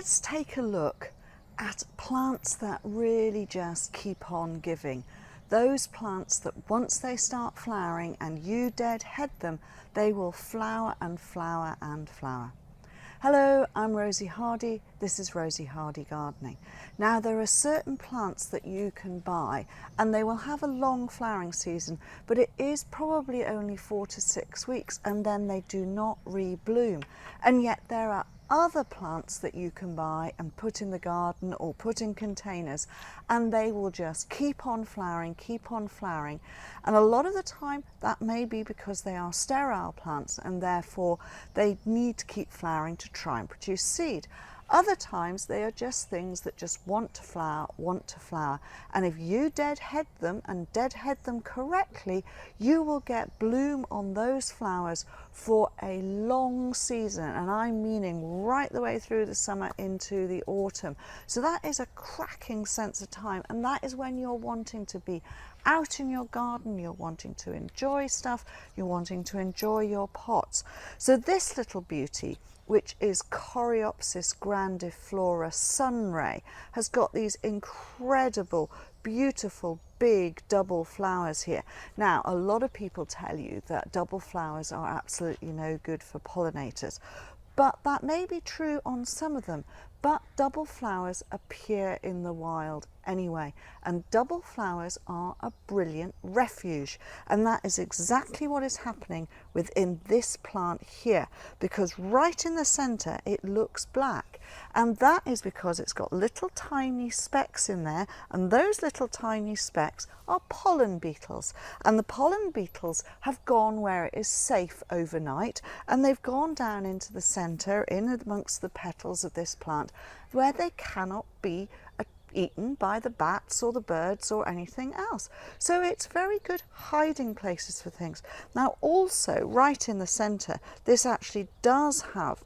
let's take a look at plants that really just keep on giving. Those plants that once they start flowering and you deadhead them, they will flower and flower and flower. Hello, I'm Rosie Hardy. This is Rosie Hardy Gardening. Now, there are certain plants that you can buy and they will have a long flowering season, but it is probably only 4 to 6 weeks and then they do not rebloom. And yet there are other plants that you can buy and put in the garden or put in containers and they will just keep on flowering. And a lot of the time that may be because they are sterile plants and therefore they need to keep flowering to try and produce seed. Other times they are just things that just want to flower. And if you deadhead them and deadhead them correctly, you will get bloom on those flowers for a long season. And I'm meaning right the way through the summer into the autumn. So that is a cracking sense of time. And that is when you're wanting to be out in your garden, you're wanting to enjoy stuff, you're wanting to enjoy your pots. So this little beauty, which is Coreopsis grandiflora Sunray, has got these incredible, beautiful, big double flowers here. Now, a lot of people tell you that double flowers are absolutely no good for pollinators, but that may be true on some of them. But double flowers appear in the wild anyway, and double flowers are a brilliant refuge, and that is exactly what is happening within this plant here, because right in the center it looks black, and that is because it's got little tiny specks in there, and those little tiny specks are pollen beetles, and the pollen beetles have gone where it is safe overnight, and they've gone down into the center in amongst the petals of this plant where they cannot be eaten by the bats or the birds or anything else. So it's very good hiding places for things. Now also right in the center this actually does have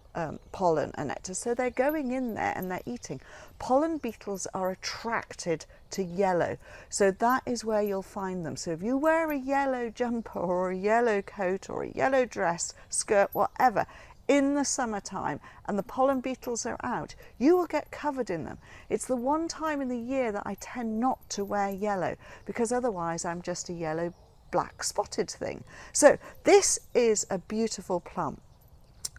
pollen and nectar, so they're going in there and they're eating. Pollen beetles are attracted to yellow, so that is where you'll find them. So if you wear a yellow jumper or a yellow coat or a yellow dress, skirt, whatever, in the summertime and the pollen beetles are out, you will get covered in them. It's the one time in the year that I tend not to wear yellow, because otherwise I'm just a yellow black spotted thing. So this is a beautiful plum.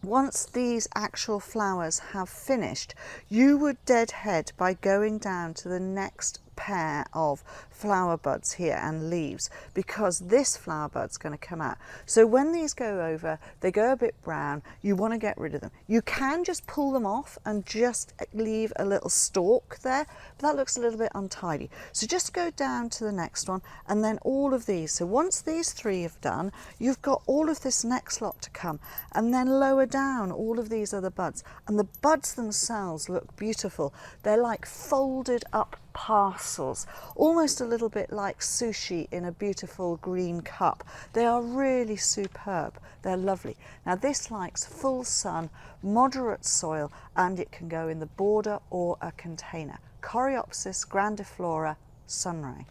Once these actual flowers have finished, you would deadhead by going down to the next pair of flower buds here and leaves, because this flower bud's going to come out. So when these go over, they go a bit brown, you want to get rid of them. You can just pull them off and just leave a little stalk there, but that looks a little bit untidy. So just go down to the next one and then all of these. So once these 3 have done, you've got all of this next lot to come, and then lower down all of these other buds, and the buds themselves look beautiful. They're like folded up parcels, almost a little bit like sushi in a beautiful green cup. They are really superb. They're lovely. Now this likes full sun, moderate soil, and it can go in the border or a container. Coreopsis grandiflora Sunray.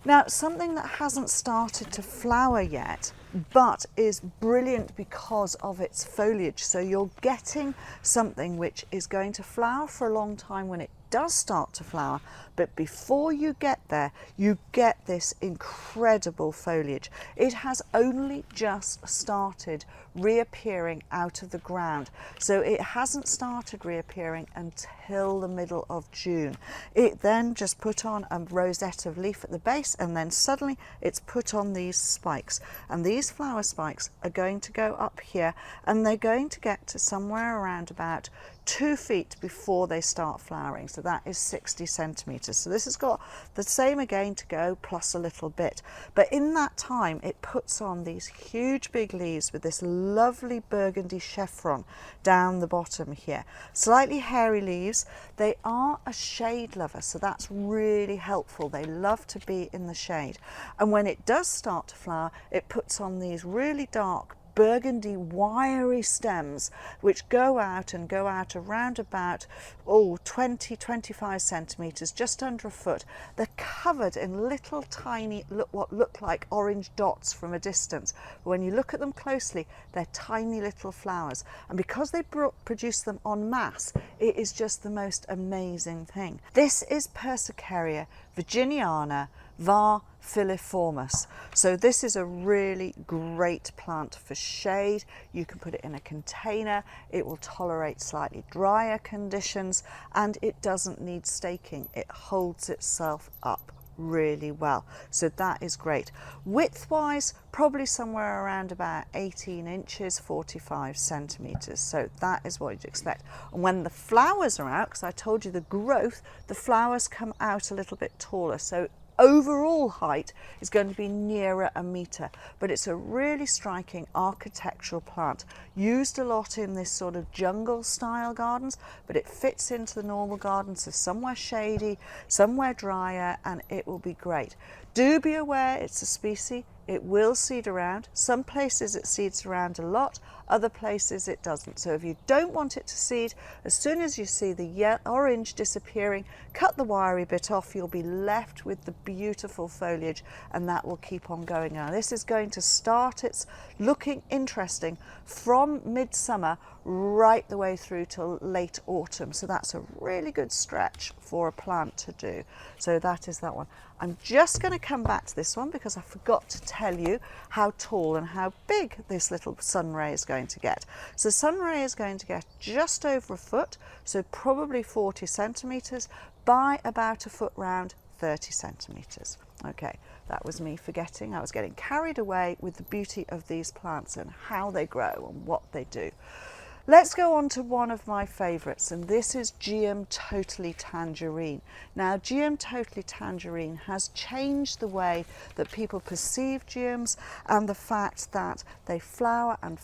Now, something that hasn't started to flower yet, but is brilliant because of its foliage. So you're getting something which is going to flower for a long time when it does start to flower, but before you get there, you get this incredible foliage. It has only just started reappearing out of the ground, so it hasn't started reappearing until the middle of June. It then just put on a rosette of leaf at the base, and then suddenly it's put on these spikes, and these flower spikes are going to go up here, and they're going to get to somewhere around about 2 feet before they start flowering, so that is 60 centimeters. So this has got the same again to go, plus a little bit, but in that time it puts on these huge big leaves with this lovely burgundy chevron down the bottom here. Slightly hairy leaves. They are a shade lover, so that's really helpful. They love to be in the shade, and when it does start to flower, it puts on these really dark burgundy wiry stems which go out around about 20-25 centimetres, just under a foot. They're covered in little tiny, what look like orange dots from a distance. But when you look at them closely, they're tiny little flowers, and because they produce them en masse, it is just the most amazing thing. This is Persicaria virginiana var filiformis. So this is a really great plant for shade. You can put it in a container, it will tolerate slightly drier conditions, and it doesn't need staking. It holds itself up really well, so that is great. Width wise, probably somewhere around about 18 inches, 45 centimeters, so that is what you'd expect. And when the flowers are out, because I told you the growth, the flowers come out a little bit taller, so overall height is going to be nearer a metre, but it's a really striking architectural plant, used a lot in this sort of jungle style gardens, but it fits into the normal garden, so somewhere shady, somewhere drier, and it will be great. Do be aware it's a species, it will seed around. Some places it seeds around a lot, other places it doesn't. So if you don't want it to seed, as soon as you see the orange disappearing, cut the wiry bit off, you'll be left with the beautiful foliage, and that will keep on going. Now this is going to start its looking interesting from midsummer right the way through till late autumn, so that's a really good stretch for a plant to do. So that is that one. I'm just going to come back to this one because I forgot to tell you how tall and how big this little sunray is going to get. So sunray is going to get just over a foot, so probably 40 centimetres by about a foot round, 30 centimetres. Okay, that was me forgetting. I was getting carried away with the beauty of these plants and how they grow and what they do. Let's go on to one of my favourites, and this is Geum Totally Tangerine. Now, Geum Totally Tangerine has changed the way that people perceive geums and the fact that they flower, and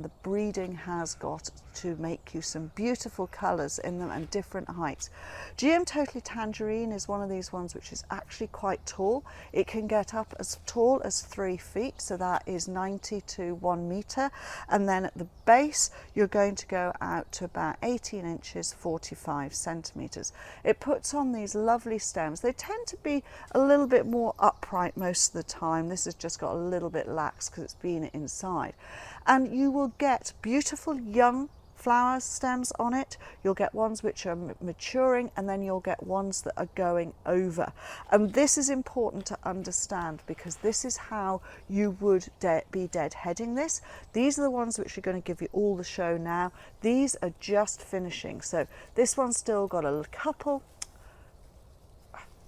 the breeding has got to make you some beautiful colours in them and different heights. Geum Totally Tangerine is one of these ones which is actually quite tall. It can get up as tall as 3 feet, so that is 90 to 1 metre, and then at the base you're going to go out to about 18 inches, 45 centimetres. It puts on these lovely stems. They tend to be a little bit more upright most of the time. This has just got a little bit lax because it's been inside. And you will get beautiful young flower stems on it. You'll get ones which are maturing, and then you'll get ones that are going over. And this is important to understand because this is how you would be deadheading this. These are the ones which are going to give you all the show now. These are just finishing. So this one's still got a couple.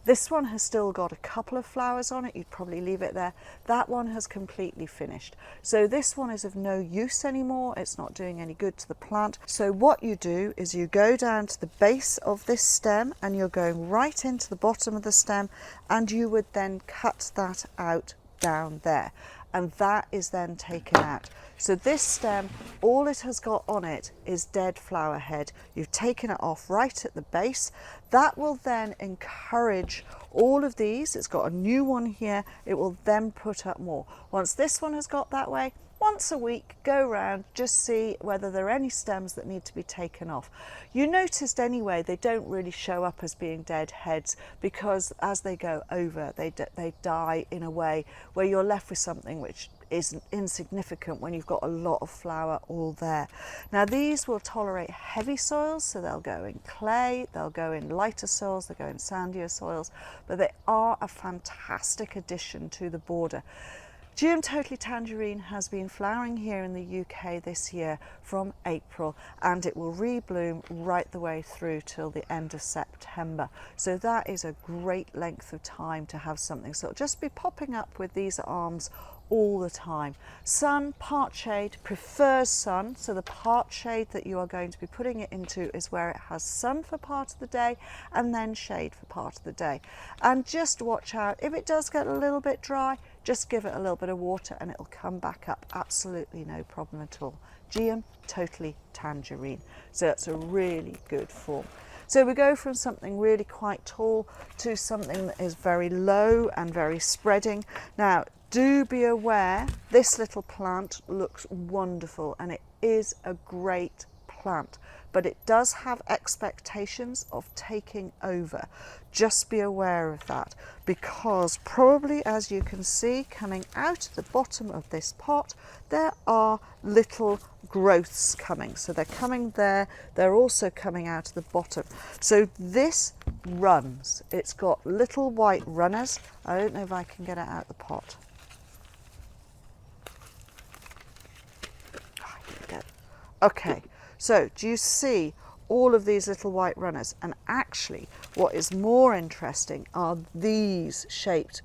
This one has still got a couple of flowers on it. You'd probably leave it there. That one has completely finished. So this one is of no use anymore. It's not doing any good to the plant. So what you do is you go down to the base of this stem and you're going right into the bottom of the stem, and you would then cut that out down there. And that is then taken out. So this stem, all it has got on it is dead flower head. You've taken it off right at the base. That will then encourage all of these. It's got a new one here. It will then put up more. Once this one has got that way, once a week, go round, just see whether there are any stems that need to be taken off. You noticed anyway, they don't really show up as being dead heads because as they go over, they die in a way where you're left with something which is insignificant when you've got a lot of flower all there. Now these will tolerate heavy soils, so they'll go in clay, they'll go in lighter soils, they'll go in sandier soils, but they are a fantastic addition to the border. Geum Totally Tangerine has been flowering here in the UK this year from April, and it will rebloom right the way through till the end of September. So that is a great length of time to have something. So it'll just be popping up with these arms all the time. Sun, part shade, prefers sun, so the part shade that you are going to be putting it into is where it has sun for part of the day and then shade for part of the day. And just watch out, if it does get a little bit dry, just give it a little bit of water and it'll come back up, absolutely no problem at all. Geum Totally Tangerine, so that's a really good form. So we go from something really quite tall to something that is very low and very spreading. Now, do be aware, this little plant looks wonderful and it is a great plant, but it does have expectations of taking over. Just be aware of that, because probably, as you can see, coming out of the bottom of this pot, there are little growths coming. So they're coming there, they're also coming out of the bottom. So this runs, it's got little white runners. I don't know if I can get it out of the pot. Oh, here we go. Okay, so do you see all of these little white runners? And actually what is more interesting are these shaped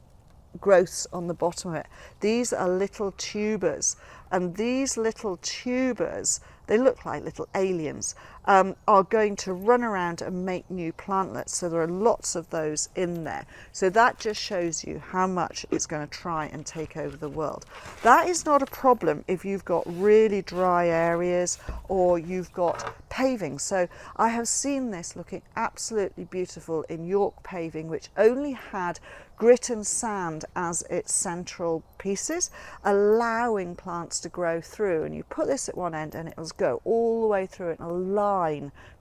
growths on the bottom of it. These are little tubers, and these little tubers, they look like little aliens, are going to run around and make new plantlets. So there are lots of those in there. So that just shows you how much it's going to try and take over the world. That is not a problem if you've got really dry areas or you've got paving. So I have seen this looking absolutely beautiful in York paving, which only had grit and sand as its central pieces, allowing plants to grow through. And you put this at one end and it will go all the way through it and align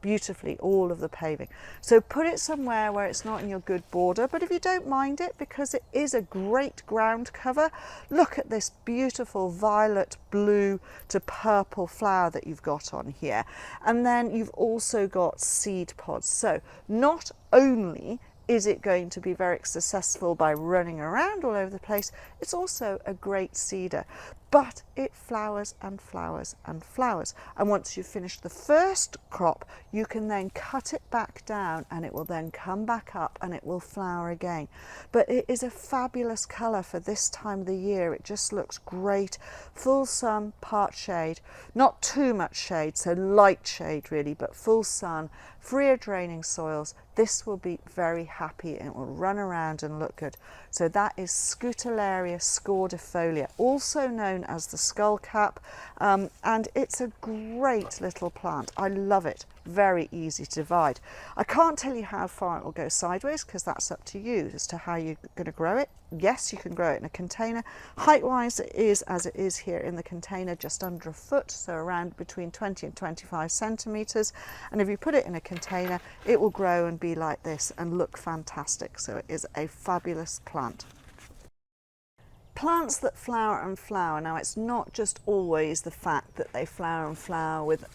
beautifully all of the paving. So put it somewhere where it's not in your good border, but if you don't mind it, because it is a great ground cover, look at this beautiful violet, blue to purple flower that you've got on here. And then you've also got seed pods. So not only is it going to be very successful by running around all over the place, it's also a great seeder. But it flowers and flowers and flowers. And once you've finished the first crop, you can then cut it back down and it will then come back up and it will flower again. But it is a fabulous colour for this time of the year. It just looks great. Full sun, part shade, not too much shade, so light shade really, but full sun, free of draining soils. This will be very happy and it will run around and look good. So that is Scutellaria scordifolia, also known as the skullcap, and it's a great little plant. I love it. Very easy to divide. I can't tell you how far it will go sideways because that's up to you as to how you're going to grow it. Yes, you can grow it in a container. Height wise it is as it is here in the container, just under a foot, so around between 20 and 25 centimetres. And if you put it in a container, it will grow and be like this and look fantastic. So it is a fabulous plant. Plants that flower and flower, now it's not just always the fact that they flower and flower with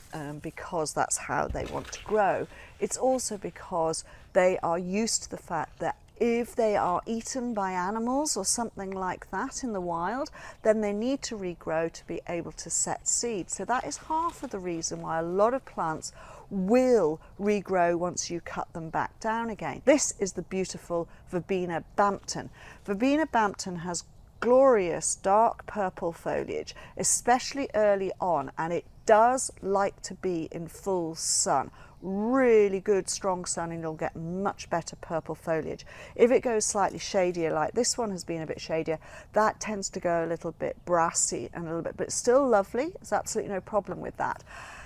because that's how they want to grow. It's also because they are used to the fact that if they are eaten by animals or something like that in the wild, then they need to regrow to be able to set seed. So that is half of the reason why a lot of plants will regrow once you cut them back down again. This is the beautiful Verbena Bampton. Verbena Bampton has glorious dark purple foliage, especially early on, and it does like to be in full sun. Really good strong sun and you'll get much better purple foliage. If it goes slightly shadier, like this one has been a bit shadier, that tends to go a little bit brassy and a little bit, but it's still lovely. There's absolutely no problem with that.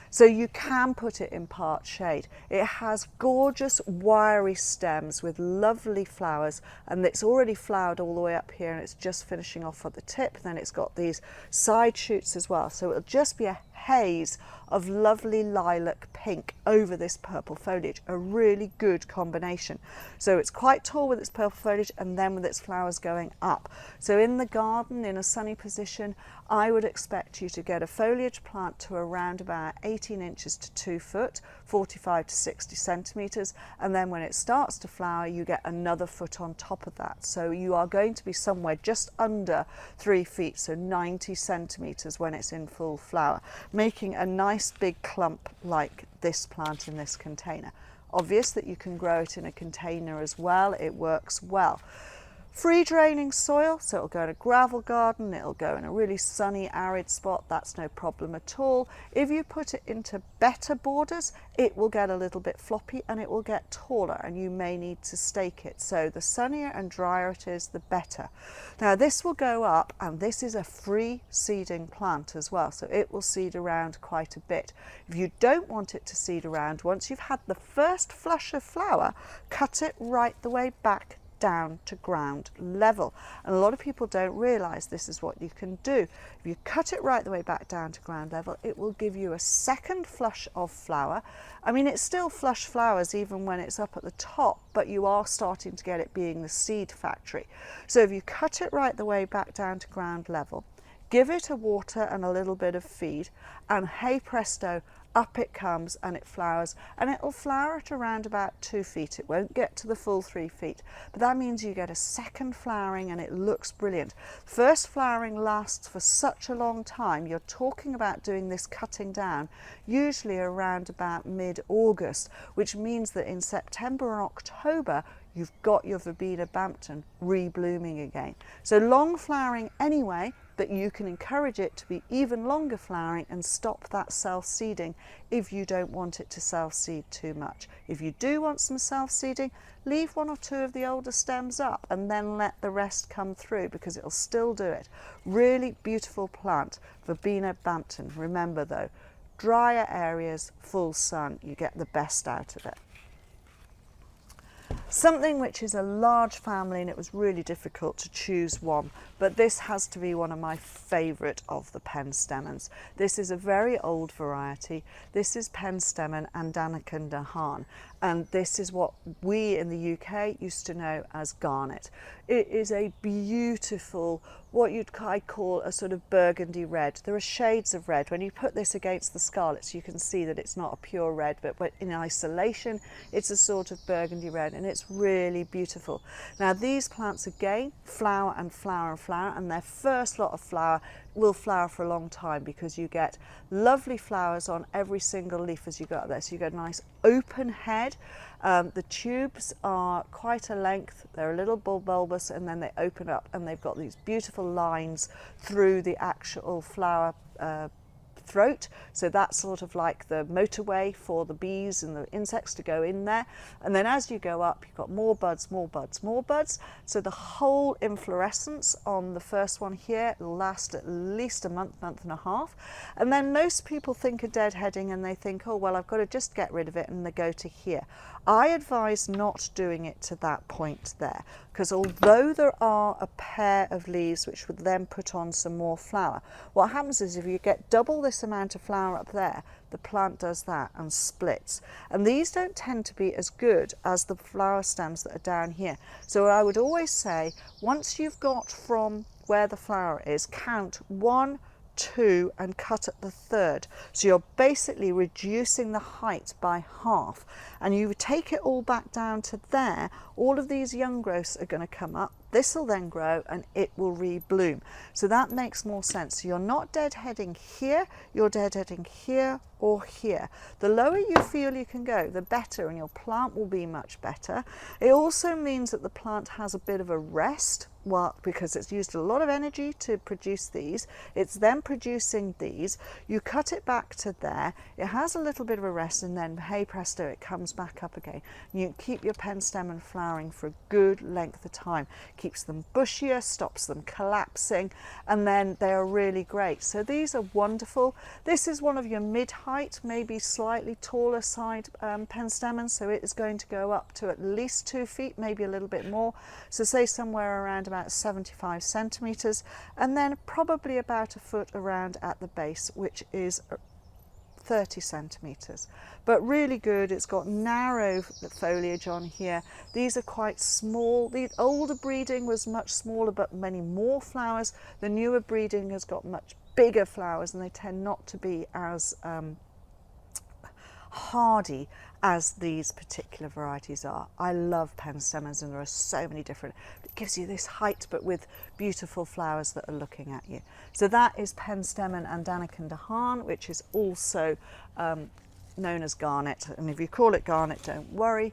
So you can put it in part shade. It has gorgeous wiry stems with lovely flowers, and it's already flowered all the way up here and it's just finishing off at the tip. Then it's got these side shoots as well, so it'll just be a haze of lovely lilac pink over this purple foliage, a really good combination. So it's quite tall with its purple foliage and then with its flowers going up. So in the garden, in a sunny position, I would expect you to get a foliage plant to around about 18 inches to 2 foot, 45 to 60 centimetres, and then when it starts to flower you get another foot on top of that. So you are going to be somewhere just under 3 feet, so 90 centimetres when it's in full flower, making a nice big clump like this plant in this container. Obvious that you can grow it in a container as well, it works well. Free draining soil, so it'll go in a gravel garden, it'll go in a really sunny arid spot, that's no problem at all. If you put it into better borders, it will get a little bit floppy and it will get taller and you may need to stake it. So the sunnier and drier it is, the better. Now this will go up, and this is a free seeding plant as well, so it will seed around quite a bit. If you don't want it to seed around, once you've had the first flush of flower, cut it right the way back down to ground level. And a lot of people don't realise this is what you can do. If you cut it right the way back down to ground level, it will give you a second flush of flower. I mean, it's still flush flowers even when it's up at the top, but you are starting to get it being the seed factory. So if you cut it right the way back down to ground level, give it a water and a little bit of feed, and hey presto, up it comes and it flowers, and it'll flower at around about 2 feet. It won't get to the full 3 feet, but that means you get a second flowering and it looks brilliant. First flowering lasts for such a long time. You're talking about doing this cutting down usually around about mid-August, which means that in September and October you've got your Verbena Bampton reblooming again. So long flowering anyway, but you can encourage it to be even longer flowering and stop that self-seeding if you don't want it to self-seed too much. If you do want some self-seeding, leave 1 or 2 of the older stems up and then let the rest come through, because it'll still do it. Really beautiful plant, Verbena Bampton. Remember though, drier areas, full sun, you get the best out of it. Something which is a large family, and it was really difficult to choose one, but this has to be one of my favourite of the penstemons. This is a very old variety. This is Penstemon Andenken Hahn, and this is what we in the UK used to know as garnet. It is a beautiful, what I'd call a sort of burgundy red. There are shades of red. When you put this against the scarlets, you can see that it's not a pure red, but in isolation, it's a sort of burgundy red, and it's really beautiful. Now these plants again flower and flower and flower, and their first lot of flower will flower for a long time, because you get lovely flowers on every single leaf as you go up there. So you get a nice open head. The tubes are quite a length, they're a little bulbous, and then they open up and they've got these beautiful lines through the actual flower throat. So that's sort of like the motorway for the bees and the insects to go in there. And then as you go up, you've got more buds, more buds, more buds. So the whole inflorescence on the first one here will last at least a month, month and a half. And then most people think of deadheading and they think, oh, well, I've got to just get rid of it, and they go to here. I advise not doing it to that point there, because although there are a pair of leaves which would then put on some more flower, what happens is if you get double this amount of flower up there, the plant does that and splits. And these don't tend to be as good as the flower stems that are down here. So I would always say, once you've got from where the flower is, count 1, 2 and cut at the third. So you're basically reducing the height by half, and you take it all back down to there. All of these young growths are going to come up. This will then grow and it will rebloom. So that makes more sense. So you're not deadheading here, you're deadheading here or here. The lower you feel you can go, the better, and your plant will be much better. It also means that the plant has a bit of a rest, well, because it's used a lot of energy to produce these. It's then producing these. You cut it back to there. It has a little bit of a rest, and then, hey presto, it comes back up again. You keep your penstemon flowering for a good length of time. Keeps them bushier, stops them collapsing, and then they are really great. So these are wonderful. This is one of your mid-height, maybe slightly taller side penstemons, so it is going to go up to at least 2 feet, maybe a little bit more. So say somewhere around about 75 centimetres, and then probably about a foot around at the base, which is 30 centimetres, but really good. It's got narrow foliage on here. These are quite small. The older breeding was much smaller but many more flowers. The newer breeding has got much bigger flowers, and they tend not to be as hardy as these particular varieties are. I love penstemons, and there are so many different. It gives you this height but with beautiful flowers that are looking at you. So that is Penstemon Andenken Hahn, which is also known as garnet. And if you call it garnet, don't worry,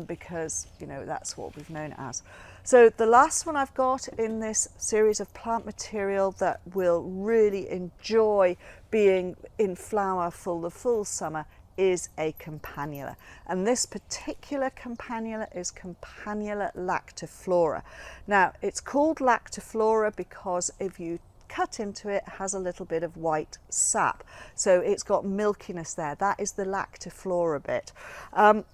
because you know that's what we've known it as. So the last one I've got in this series of plant material that will really enjoy being in flower for the full summer is a campanula, and this particular campanula is Campanula lactiflora. Now it's called lactiflora because if you cut into it has a little bit of white sap, so it's got milkiness there. That is the lactiflora bit.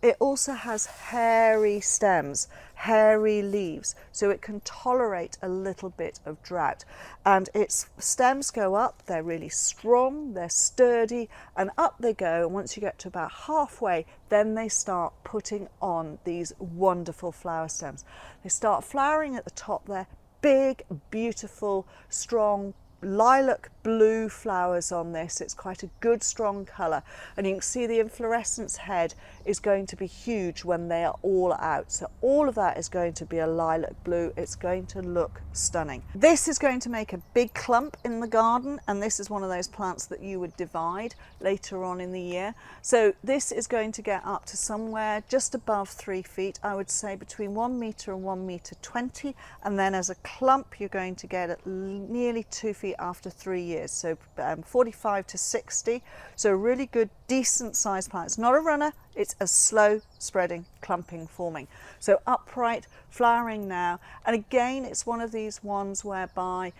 It also has hairy stems, hairy leaves, so it can tolerate a little bit of drought, and its stems go up, they're really strong, they're sturdy, and up they go, and once you get to about halfway, then they start putting on these wonderful flower stems. They start flowering at the top there, big, beautiful, strong lilac blue flowers on this. It's quite a good strong colour, and you can see the inflorescence head is going to be huge when they are all out. So all of that is going to be a lilac blue. It's going to look stunning. This is going to make a big clump in the garden, and this is one of those plants that you would divide later on in the year. So this is going to get up to somewhere just above 3 feet, I would say between 1 metre and 1 metre 20, and then as a clump you're going to get at nearly 2 feet after 3 years, so 45 to 60. So a really good decent sized plant. It's not a runner, it's a slow spreading, clumping forming. So upright, flowering now, and again it's one of these ones whereby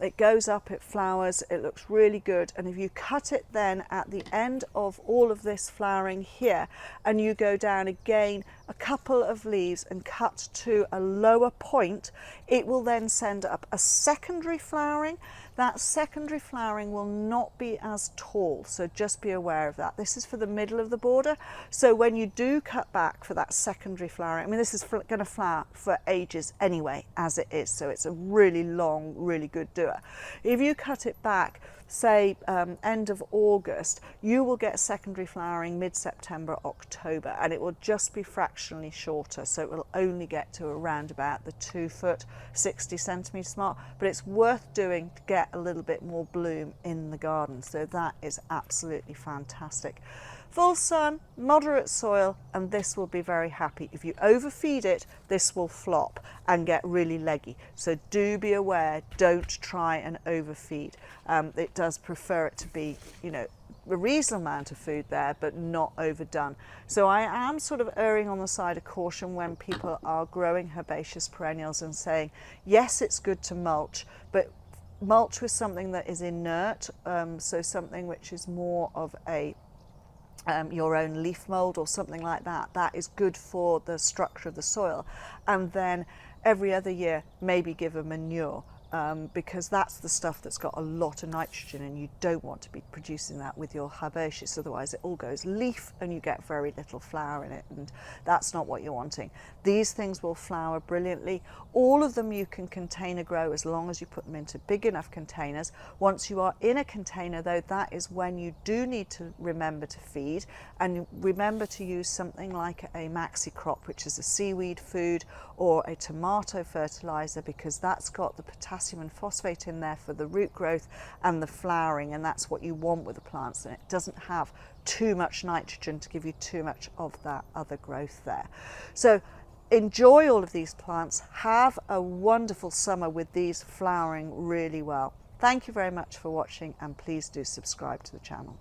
it goes up, it flowers, it looks really good, and if you cut it then at the end of all of this flowering here, and you go down again a couple of leaves and cut to a lower point, it will then send up a secondary flowering. That secondary flowering will not be as tall, so just be aware of that. This is for the middle of the border, so when you do cut back for that secondary flowering, I mean this is going to flower for ages anyway as it is, so it's a really long, really good doer. If you cut it back, say end of August, you will get secondary flowering mid-September, October, and it will just be fractionally shorter, so it will only get to around about the 2 foot 60 centimetres mark, but it's worth doing to get a little bit more bloom in the garden, so that is absolutely fantastic. Full sun, moderate soil, and this will be very happy. If you overfeed it, this will flop and get really leggy. So do be aware, don't try and overfeed. It does prefer it to be, you know, a reasonable amount of food there, but not overdone. So I am sort of erring on the side of caution when people are growing herbaceous perennials and saying, yes, it's good to mulch, but mulch with something that is inert, so something which is more of a your own leaf mould or something like that. That is good for the structure of the soil, and then every other year maybe give a manure, because that's the stuff that's got a lot of nitrogen, and you don't want to be producing that with your herbaceous, otherwise it all goes leaf and you get very little flower in it, and that's not what you're wanting. These things will flower brilliantly. All of them you can container grow as long as you put them into big enough containers. Once you are in a container though, that is when you do need to remember to feed, and remember to use something like a maxi crop, which is a seaweed food, or a tomato fertilizer, because that's got the potassium and phosphate in there for the root growth and the flowering, and that's what you want with the plants, and it doesn't have too much nitrogen to give you too much of that other growth there. So enjoy all of these plants, have a wonderful summer with these flowering really well. Thank you very much for watching, and please do subscribe to the channel.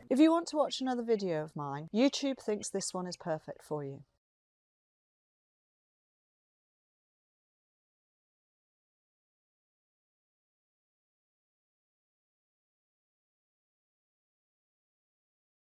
If you want to watch another video of mine, YouTube thinks this one is perfect for you.